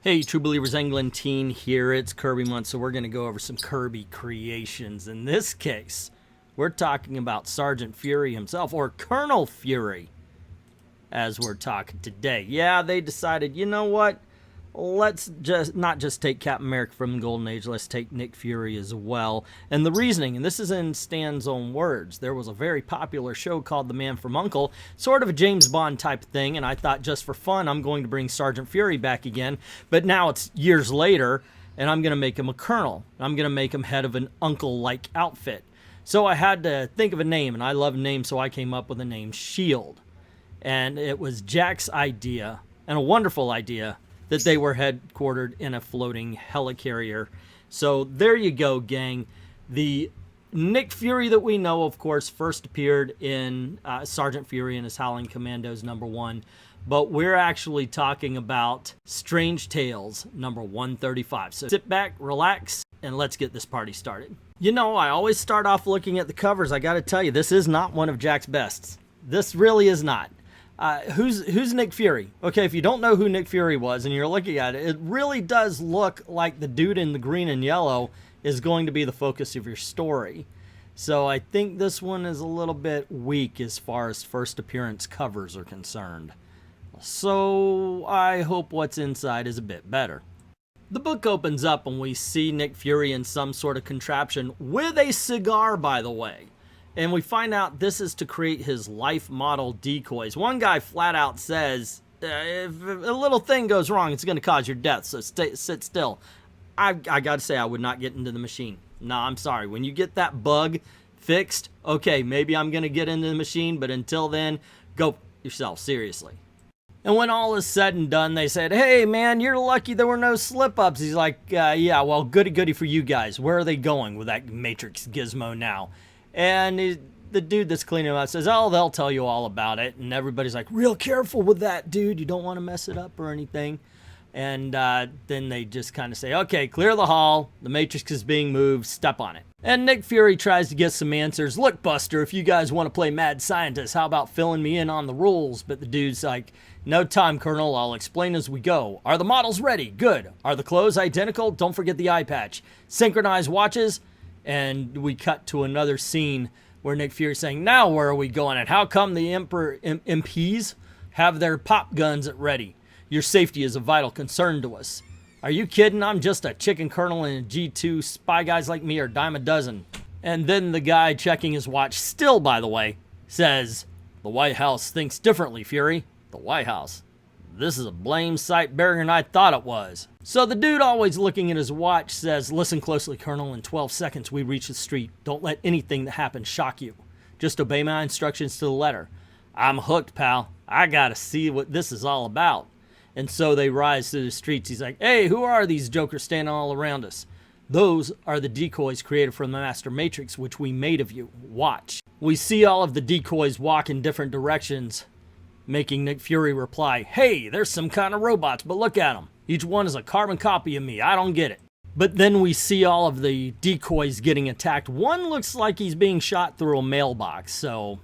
Hey, True Believers England Teen here. It's Kirby month, so we're going to go over some Kirby creations. In this case, we're talking about Sergeant Fury himself, or Colonel Fury, as we're talking today. Yeah, they decided, you know what? Let's not just take Captain America from the Golden Age, let's take Nick Fury as well. And the reasoning, and this is in Stan's own words, there was a very popular show called The Man from U.N.C.L.E., sort of a James Bond type thing, and I thought just for fun I'm going to bring Sergeant Fury back again, but now it's years later, and I'm going to make him a colonel. I'm going to make him head of an uncle-like outfit. So I had to think of a name, and I love names, so I came up with the name S.H.I.E.L.D. And it was Jack's idea, and a wonderful idea, that they were headquartered in a floating helicarrier. So there you go, gang. The Nick Fury that we know, of course, first appeared in Sergeant Fury and his Howling Commandos #1. But we're actually talking about Strange Tales #135. So sit back, relax, and let's get this party started. You know, I always start off looking at the covers. I got to tell you, this is not one of Jack's bests. This really is not. Who's Nick Fury? Okay, if you don't know who Nick Fury was and you're looking at it, it really does look like the dude in the green and yellow is going to be the focus of your story. So I think this one is a little bit weak as far as first appearance covers are concerned. So I hope what's inside is a bit better. The book opens up and we see Nick Fury in some sort of contraption with a cigar, by the way. And we find out this is to create his life model decoys. One guy flat out says, if a little thing goes wrong, it's going to cause your death, so sit still. I got to say, I would not get into the machine. No, I'm sorry. When you get that bug fixed, okay, maybe I'm going to get into the machine, but until then, go yourself, seriously. And when all is said and done, they said, hey, man, you're lucky there were no slip-ups. He's like, yeah, well, goody for you guys. Where are they going with that Matrix gizmo now? And the dude that's cleaning him up says, oh, they'll tell you all about it. And everybody's like, real careful with that, dude. You don't want to mess it up or anything. And then they just kind of say, okay, clear the hall. The Matrix is being moved. Step on it. And Nick Fury tries to get some answers. Look, Buster, if you guys want to play mad scientist, how about filling me in on the rules? But the dude's like, no time, Colonel. I'll explain as we go. Are the models ready? Good. Are the clothes identical? Don't forget the eye patch. Synchronized watches? And we cut to another scene where Nick Fury's saying, now where are we going? And how come the MPs have their pop guns at ready? Your safety is a vital concern to us. Are you kidding? I'm just a chicken colonel and a G2. Spy guys like me are dime a dozen. And then the guy checking his watch, still by the way, says, the White House thinks differently, Fury. The White House. This is a blame sight bigger than I thought it was. So the dude, always looking at his watch, says, listen closely, Colonel. In 12 seconds, we reach the street. Don't let anything that happens shock you. Just obey my instructions to the letter. I'm hooked, pal. I gotta see what this is all about. And so they rise to the streets. He's like, hey, who are these jokers standing all around us? Those are the decoys created from the Master Matrix, which we made of you. Watch. We see all of the decoys walk in different directions, making Nick Fury reply, hey, there's some kind of robots, but look at them. Each one is a carbon copy of me. I don't get it. But then we see all of the decoys getting attacked. One looks like he's being shot through a mailbox, so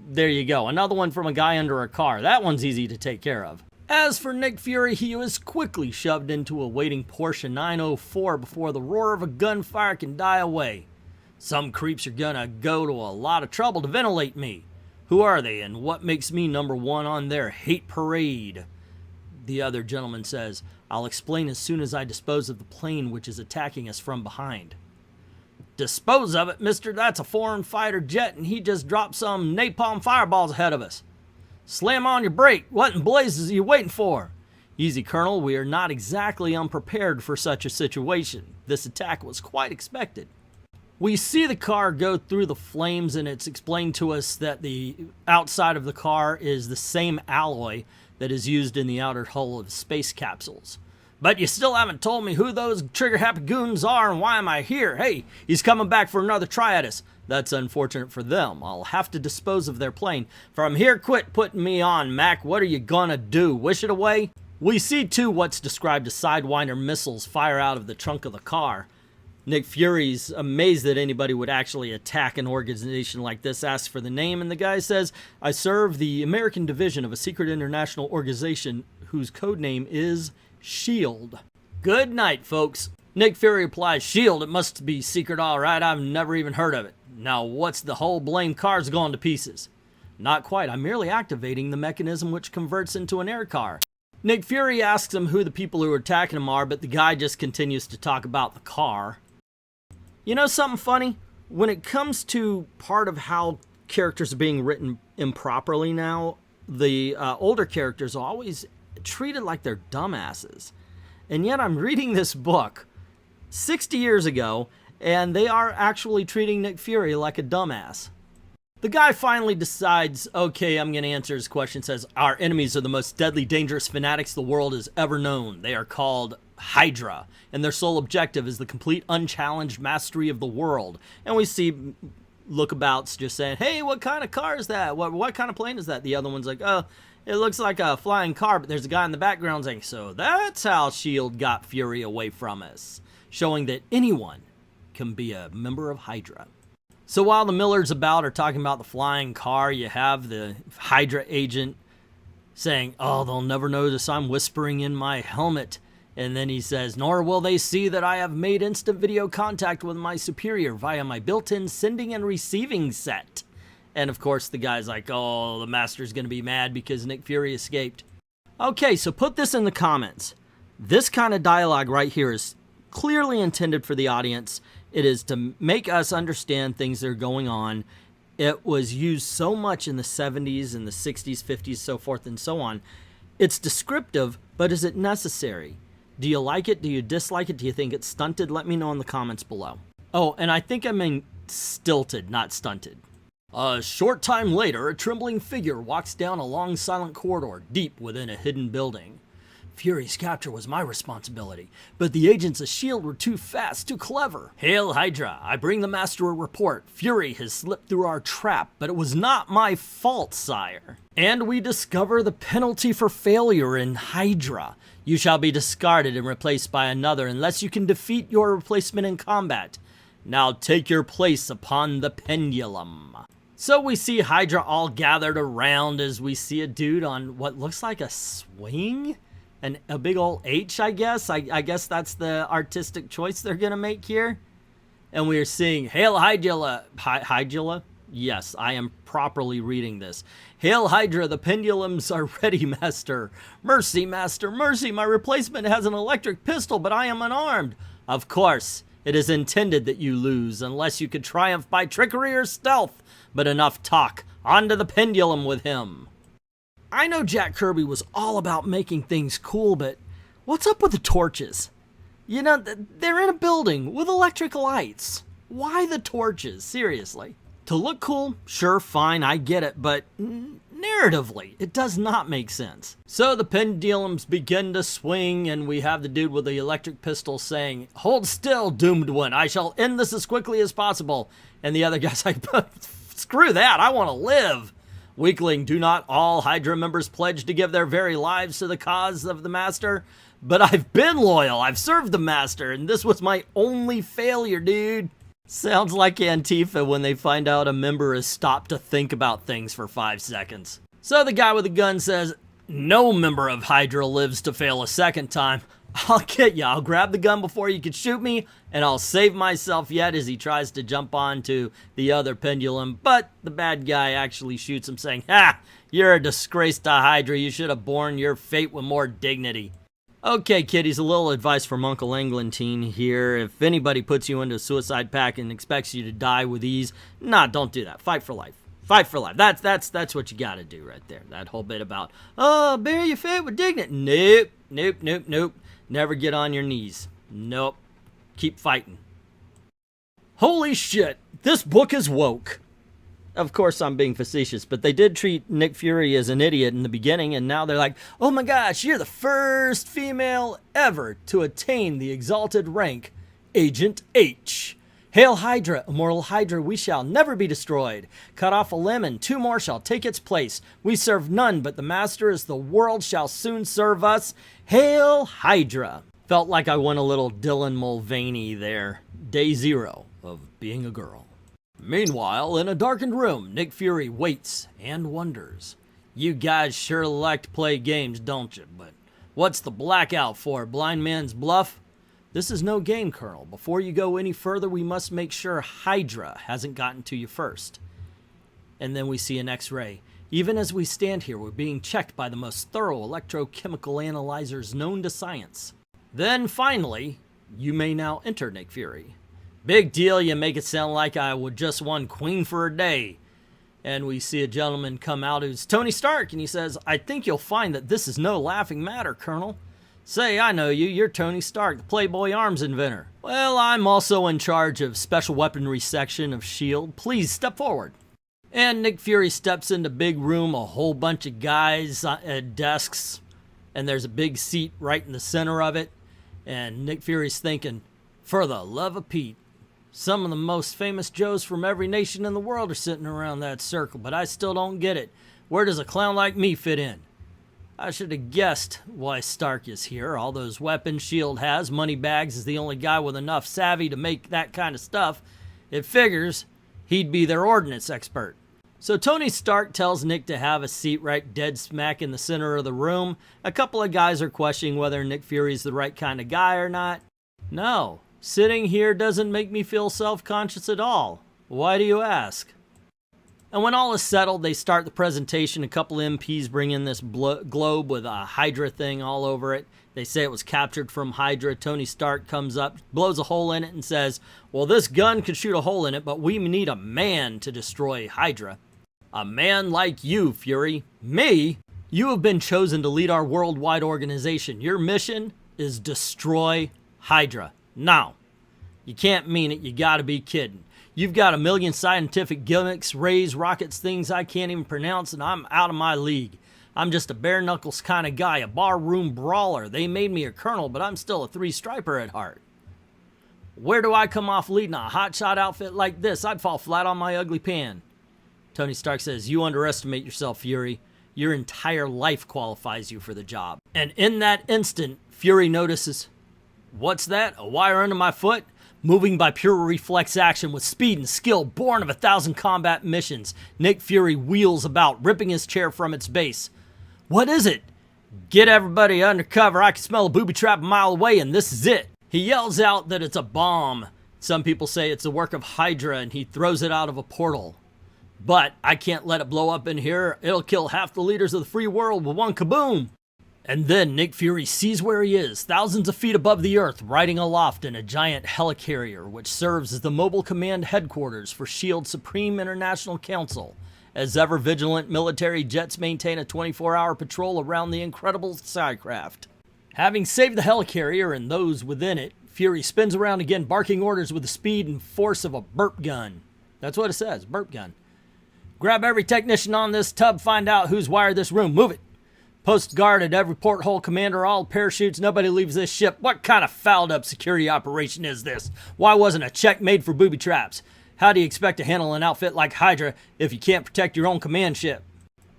there you go. Another one from a guy under a car. That one's easy to take care of. As for Nick Fury, he was quickly shoved into a waiting Porsche 904 before the roar of a gunfire can die away. Some creeps are gonna go to a lot of trouble to ventilate me. Who are they, and what makes me #1 on their hate parade? The other gentleman says, I'll explain as soon as I dispose of the plane which is attacking us from behind. Dispose of it, mister? That's a foreign fighter jet, and he just dropped some napalm fireballs ahead of us. Slam on your brake. What in blazes are you waiting for? Easy, Colonel. We are not exactly unprepared for such a situation. This attack was quite expected. We see the car go through the flames, and it's explained to us that the outside of the car is the same alloy that is used in the outer hull of space capsules. But you still haven't told me who those trigger-happy goons are and why am I here? Hey, he's coming back for another try at us. That's unfortunate for them. I'll have to dispose of their plane. From here, quit putting me on, Mac. What are you gonna do? Wish it away? We see, too, what's described as Sidewinder missiles fire out of the trunk of the car. Nick Fury's amazed that anybody would actually attack an organization like this, asks for the name, and the guy says, I serve the American division of a secret international organization whose code name is SHIELD. Good night, folks. Nick Fury replies, SHIELD, it must be secret, all right. I've never even heard of it. Now, what's the whole blame car's going to pieces? Not quite. I'm merely activating the mechanism which converts into an air car. Nick Fury asks him who the people who are attacking him are, but the guy just continues to talk about the car. You know something funny? When it comes to part of how characters are being written improperly now, the older characters are always treated like they're dumbasses. And yet I'm reading this book 60 years ago, and they are actually treating Nick Fury like a dumbass. The guy finally decides, okay, I'm going to answer his question. Says, our enemies are the most deadly, dangerous fanatics the world has ever known. They are called Hydra, and their sole objective is the complete, unchallenged mastery of the world. And we see lookabouts just saying, hey, what kind of car is that? What kind of plane is that? The other one's like, oh, it looks like a flying car, but there's a guy in the background saying, so that's how S.H.I.E.L.D. got Fury away from us, showing that anyone can be a member of Hydra. So while the Millers about are talking about the flying car, you have the Hydra agent saying, oh, they'll never notice I'm whispering in my helmet. And then he says, nor will they see that I have made instant video contact with my superior via my built-in sending and receiving set. And of course the guy's like, oh, the master's going to be mad because Nick Fury escaped. Okay, so put this in the comments. This kind of dialogue right here is clearly intended for the audience. It is to make us understand things that are going on. It was used so much in the 70s and the 60s, 50s, so forth and so on. It's descriptive, but is it necessary? Do you like it? Do you dislike it? Do you think it's stunted? Let me know in the comments below. Oh, and I think I mean stilted, not stunted. A short time later, a trembling figure walks down a long silent corridor deep within a hidden building. Fury's capture was my responsibility, but the agents of S.H.I.E.L.D. were too fast, too clever. Hail Hydra, I bring the Master a report. Fury has slipped through our trap, but it was not my fault, sire. And we discover the penalty for failure in Hydra. You shall be discarded and replaced by another unless you can defeat your replacement in combat. Now take your place upon the pendulum. So we see Hydra all gathered around as we see a dude on what looks like a swing? A big old H, I guess. I guess that's the artistic choice they're going to make here. And we are seeing, Hail Hydra. Hydra? Yes, I am properly reading this. Hail Hydra, the pendulums are ready, Master. Mercy, Master, mercy. My replacement has an electric pistol, but I am unarmed. Of course, it is intended that you lose, unless you could triumph by trickery or stealth. But enough talk. On to the pendulum with him. I know Jack Kirby was all about making things cool, but what's up with the torches? You know, they're in a building with electric lights. Why the torches? Seriously. To look cool, sure, fine, I get it, but narratively, it does not make sense. So the pendulums begin to swing, and we have the dude with the electric pistol saying, hold still, doomed one, I shall end this as quickly as possible. And the other guy's like, screw that, I want to live. Weakling, do not all Hydra members pledge to give their very lives to the cause of the Master? But I've been loyal, I've served the Master, and this was my only failure, dude. Sounds like Antifa when they find out a member has stopped to think about things for 5 seconds. So the guy with the gun says, no member of Hydra lives to fail a second time. I'll get you. I'll grab the gun before you can shoot me, and I'll save myself yet as he tries to jump onto the other pendulum. But the bad guy actually shoots him, saying, ha! You're a disgrace to Hydra. You should have borne your fate with more dignity. Okay, kiddies, a little advice from Uncle Eglantine here. If anybody puts you into a suicide pact and expects you to die with ease, nah, don't do that. Fight for life. Fight for life. That's what you gotta do right there. That whole bit about, oh, bear your fate with dignity. Nope, nope, nope, nope. Never get on your knees. Nope. Keep fighting. Holy shit, this book is woke. Of course, I'm being facetious, but they did treat Nick Fury as an idiot in the beginning, and now they're like, oh my gosh, you're the first female ever to attain the exalted rank, Agent H. Hail Hydra, immortal Hydra, we shall never be destroyed. Cut off a limb and 2 more shall take its place. We serve none but the Master as the world shall soon serve us. Hail Hydra. Felt like I went a little Dylan Mulvaney there. Day 0 of being a girl. Meanwhile, in a darkened room, Nick Fury waits and wonders. You guys sure like to play games, don't you? But What's the blackout for? Blind man's bluff? This is no game, Colonel. Before you go any further, we must make sure Hydra hasn't gotten to you first. And then we see an X-ray. Even as we stand here, we're being checked by the most thorough electrochemical analyzers known to science. Then, finally, you may now enter, Nick Fury. Big deal, you make it sound like I would just won Queen for a day. And we see a gentleman come out who's Tony Stark, and he says, I think you'll find that this is no laughing matter, Colonel. Say, I know you. You're Tony Stark, the Playboy arms inventor. Well, I'm also in charge of special weaponry section of S.H.I.E.L.D. Please step forward. And Nick Fury steps into big room, a whole bunch of guys at desks, and there's a big seat right in the center of it. And Nick Fury's thinking, for the love of Pete, some of the most famous Joes from every nation in the world are sitting around that circle, but I still don't get it. Where does a clown like me fit in? I should have guessed why Stark is here. All those weapons S.H.I.E.L.D. has. Moneybags is the only guy with enough savvy to make that kind of stuff. It figures he'd be their ordnance expert. So Tony Stark tells Nick to have a seat right dead smack in the center of the room. A couple of guys are questioning whether Nick Fury's the right kind of guy or not. No, sitting here doesn't make me feel self-conscious at all. Why do you ask? And when all is settled, they start the presentation. A couple of MPs bring in this globe with a Hydra thing all over it. They say it was captured from Hydra. Tony Stark comes up, blows a hole in it, and says, well, this gun could shoot a hole in it, but we need a man to destroy Hydra. A man like you, Fury. Me? You have been chosen to lead our worldwide organization. Your mission is destroy Hydra. Now, you can't mean it. You gotta be kidding. You've got a million scientific gimmicks, rays, rockets, things I can't even pronounce, and I'm out of my league. I'm just a bare knuckles kind of guy, a barroom brawler. They made me a colonel, but I'm still a three-striper at heart. Where do I come off leading a hotshot outfit like this? I'd fall flat on my ugly pan. Tony Stark says, you underestimate yourself, Fury. Your entire life qualifies you for the job. And in that instant, Fury notices, what's that? A wire under my foot? Moving by pure reflex action with speed and skill born of 1,000 combat missions, Nick Fury wheels about, ripping his chair from its base. What is it? Get everybody under cover. I can smell a booby trap a mile away, and this is it. He yells out that it's a bomb. Some people say it's the work of Hydra, and he throws it out of a portal. But I can't let it blow up in here. It'll kill half the leaders of the free world with one kaboom. And then Nick Fury sees where he is, thousands of feet above the earth, riding aloft in a giant helicarrier, which serves as the mobile command headquarters for S.H.I.E.L.D.'s Supreme International Council, as ever-vigilant military jets maintain a 24-hour patrol around the incredible skycraft. Having saved the helicarrier and those within it, Fury spins around again, barking orders with the speed and force of a burp gun. That's what it says, burp gun. Grab every technician on this tub, find out who's wired this room, move it. Post guard at every porthole, commander, all parachutes, nobody leaves this ship. What kind of fouled up security operation is this? Why wasn't a check made for booby traps? How do you expect to handle an outfit like Hydra if you can't protect your own command ship?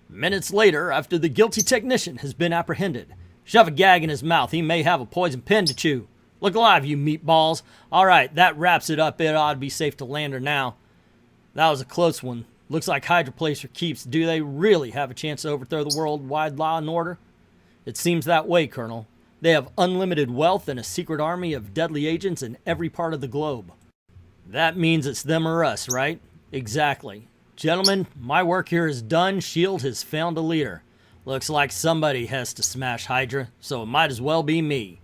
Minutes later, after the guilty technician has been apprehended, shove a gag in his mouth. He may have a poison pen to chew. Look alive, you meatballs. All right, that wraps it up. It ought to be safe to land her now. That was a close one. Looks like Hydra plays for keeps. Do they really have a chance to overthrow the worldwide law and order? It seems that way, Colonel. They have unlimited wealth and a secret army of deadly agents in every part of the globe. That means it's them or us, right? Exactly. Gentlemen, my work here is done. S.H.I.E.L.D. has found a leader. Looks like somebody has to smash Hydra, so it might as well be me.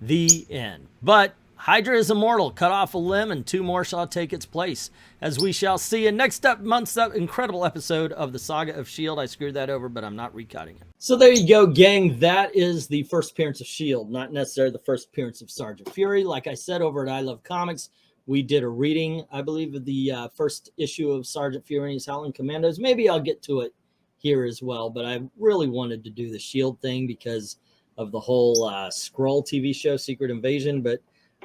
The end. But Hydra is immortal. Cut off a limb and 2 more shall take its place, as we shall see in next month's incredible episode of the Saga of S.H.I.E.L.D. I screwed that over, but I'm not recutting it. So there you go, gang. That is the first appearance of S.H.I.E.L.D., not necessarily the first appearance of Sergeant Fury. Like I said over at I Love Comics, we did a reading, I believe, of the first issue of Sergeant Fury and his Howling Commandos. Maybe I'll get to it here as well, but I really wanted to do the S.H.I.E.L.D. thing because of the whole Skrull TV show, Secret Invasion, but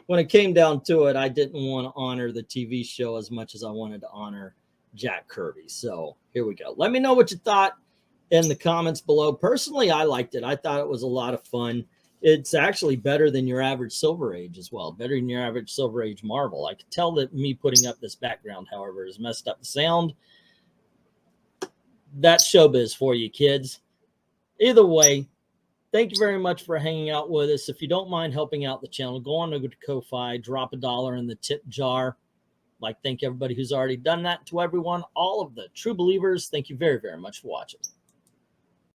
when it came down to it, I didn't want to honor the TV show as much as I wanted to honor Jack Kirby. So here we go. Let me know what you thought in the comments below. Personally, I liked it. I thought it was a lot of fun. It's actually better than your average Silver Age as well. Better than your average Silver Age Marvel. I could tell that me putting up this background, however, has messed up the sound. That's showbiz for you, kids. Either way, thank you very much for hanging out with us. If you don't mind helping out the channel, go on over to Ko-Fi, drop $1 in the tip jar. Like, thank everybody who's already done that. To everyone, all of the true believers, thank you very, very much for watching.